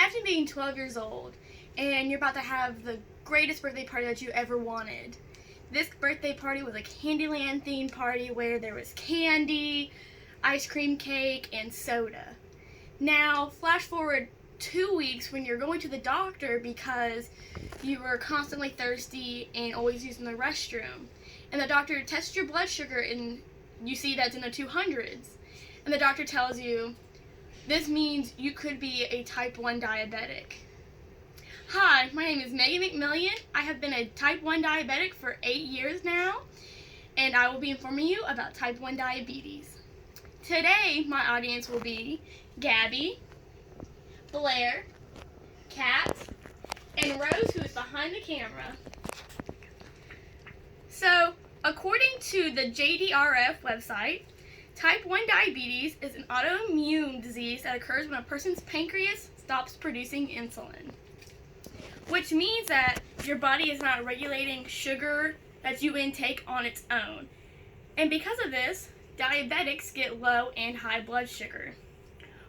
Imagine being 12 years old and you're about to have the greatest birthday party that you ever wanted. This birthday party was a Candyland themed party where there was candy, ice cream cake, and soda. Now, flash forward 2 weeks when you're going to the doctor because you were constantly thirsty and always using the restroom. And the doctor tests your blood sugar and you see that's in the 200s. And the doctor tells you, this means you could be a type 1 diabetic. Hi, my name is Meagan McMillian. I have been a type 1 diabetic for 8 years now, and I will be informing you about type 1 diabetes. Today, my audience will be Gabby, Blair, Kat, and Rose, who is behind the camera. So, according to the JDRF website, type 1 diabetes is an autoimmune disease that occurs when a person's pancreas stops producing insulin, which means that your body is not regulating sugar that you intake on its own. And because of this, diabetics get low and high blood sugar.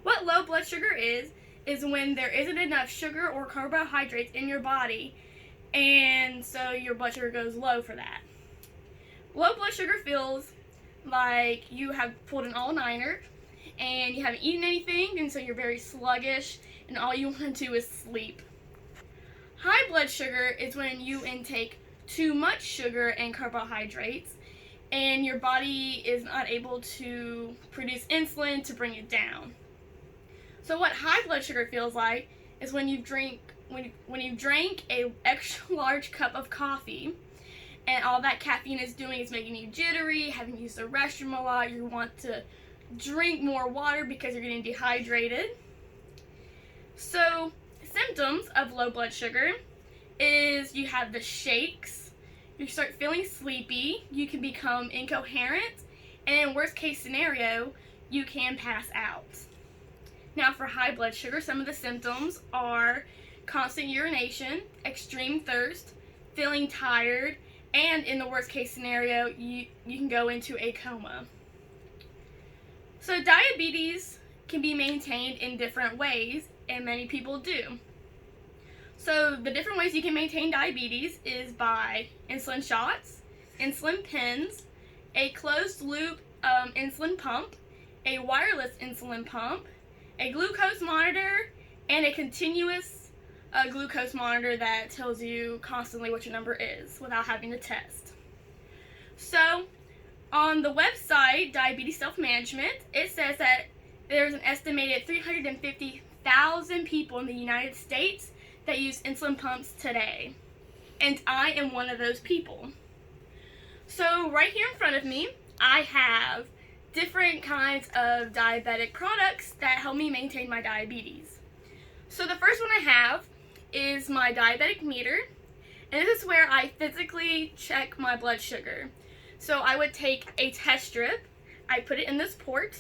What low blood sugar is when there isn't enough sugar or carbohydrates in your body, and so your blood sugar goes low for that. Low blood sugar feels like you have pulled an all-nighter and you haven't eaten anything, and so you're very sluggish and all you want to do is sleep. High blood sugar is when you intake too much sugar and carbohydrates and your body is not able to produce insulin to bring it down. So what high blood sugar feels like is when you drank a extra large cup of coffee, and all that caffeine is doing is making you jittery, having used the restroom a lot. You want to drink more water because you're getting dehydrated. So, symptoms of low blood sugar is you have the shakes, you start feeling sleepy, you can become incoherent, and in worst case scenario, you can pass out. Now for high blood sugar, some of the symptoms are constant urination, extreme thirst, feeling tired, and in the worst case scenario, you can go into a coma. So diabetes can be maintained in different ways, and many people do. So the different ways you can maintain diabetes is by insulin shots, insulin pens, a closed loop insulin pump, a wireless insulin pump, a glucose monitor, and a continuous glucose monitor that tells you constantly what your number is without having to test. So on the website Diabetes Self-Management, it says that there's an estimated 350,000 people in the United States that use insulin pumps today, and I am one of those people. So right here in front of me I have different kinds of diabetic products that help me maintain my diabetes. So the first one I have is my diabetic meter, and this is where I physically check my blood sugar. So I would take a test strip, I'd put it in this port,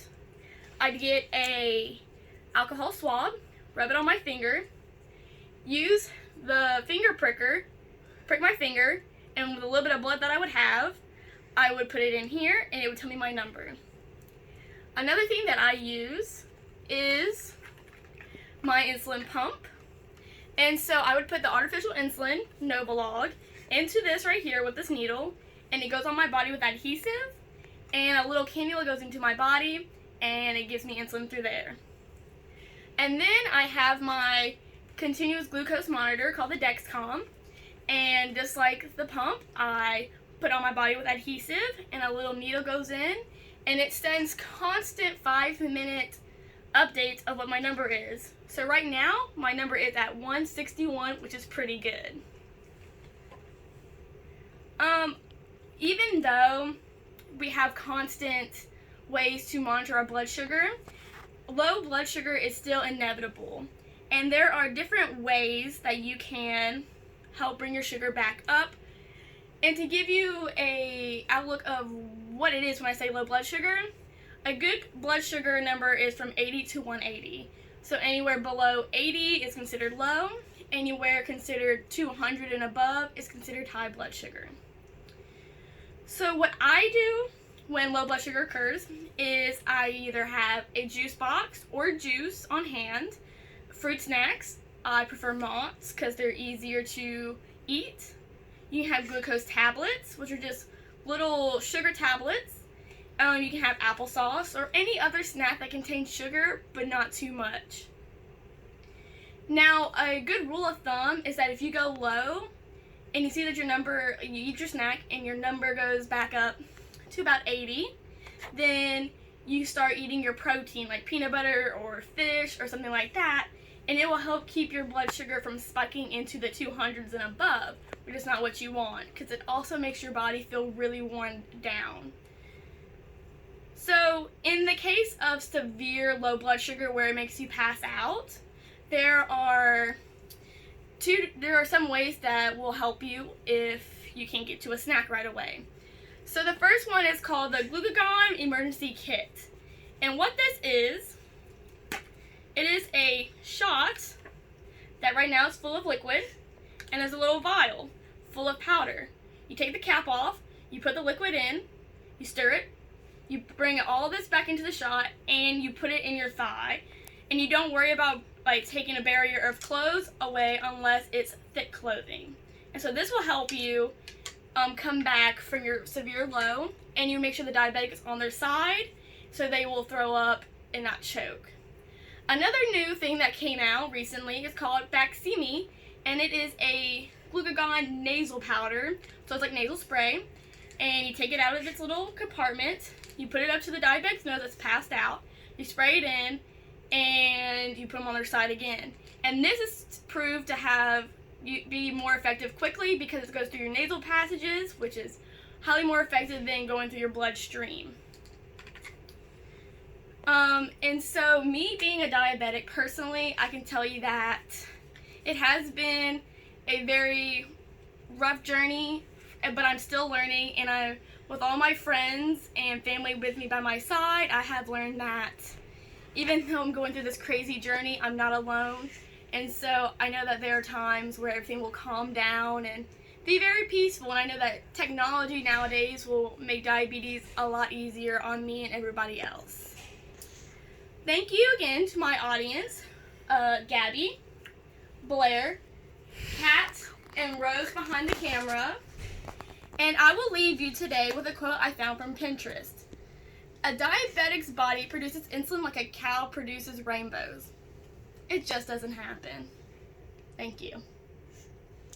I'd get a alcohol swab, rub it on my finger, use the finger pricker, prick my finger, and with a little bit of blood that I would have, I would put it in here and it would tell me my number. Another thing that I use is my insulin pump. And so I would put the artificial insulin, Novolog, into this right here with this needle, and it goes on my body with adhesive, and a little cannula goes into my body, and it gives me insulin through there. And then I have my continuous glucose monitor called the Dexcom, and just like the pump, I put on my body with adhesive, and a little needle goes in, and it sends constant 5-minute updates of what my number is. So right now, my number is at 161, which is pretty good. Even though we have constant ways to monitor our blood sugar, low blood sugar is still inevitable. And there are different ways that you can help bring your sugar back up. And to give you an outlook of what it is when I say low blood sugar, a good blood sugar number is from 80 to 180. So anywhere below 80 is considered low, anywhere considered 200 and above is considered high blood sugar. So what I do when low blood sugar occurs is I either have a juice box or juice on hand, fruit snacks, I prefer Mott's because they're easier to eat. You can have glucose tablets, which are just little sugar tablets. You can have applesauce or any other snack that contains sugar, but not too much. Now, a good rule of thumb is that if you go low and you see that you eat your snack and your number goes back up to about 80, then you start eating your protein like peanut butter or fish or something like that, and it will help keep your blood sugar from spiking into the 200s and above, which is not what you want, because it also makes your body feel really worn down. So in the case of severe low blood sugar where it makes you pass out, there are some ways that will help you if you can't get to a snack right away. So the first one is called the Glucagon Emergency Kit. And what this is, it is a shot that right now is full of liquid, and there's a little vial full of powder. You take the cap off, you put the liquid in, you stir it, you bring all this back into the shot, and you put it in your thigh. And you don't worry about taking a barrier of clothes away unless it's thick clothing. And so this will help you come back from your severe low, and you make sure the diabetic is on their side so they will throw up and not choke. Another new thing that came out recently is called Baqsimi, and it is a glucagon nasal powder. So it's like nasal spray, and you take it out of its little compartment, you put it up to the diabetic's nose that's passed out, you spray it in, and you put them on their side again. And this is proved to be more effective quickly because it goes through your nasal passages, which is highly more effective than going through your bloodstream. And so me being a diabetic personally, I can tell you that it has been a very rough journey, but I'm still learning, and with all my friends and family with me by my side, I have learned that even though I'm going through this crazy journey, I'm not alone. And so I know that there are times where everything will calm down and be very peaceful. And I know that technology nowadays will make diabetes a lot easier on me and everybody else. Thank you again to my audience, Gabby, Blair, Kat, and Rose behind the camera. And I will leave you today with a quote I found from Pinterest. A diabetic's body produces insulin like a cow produces rainbows. It just doesn't happen. Thank you.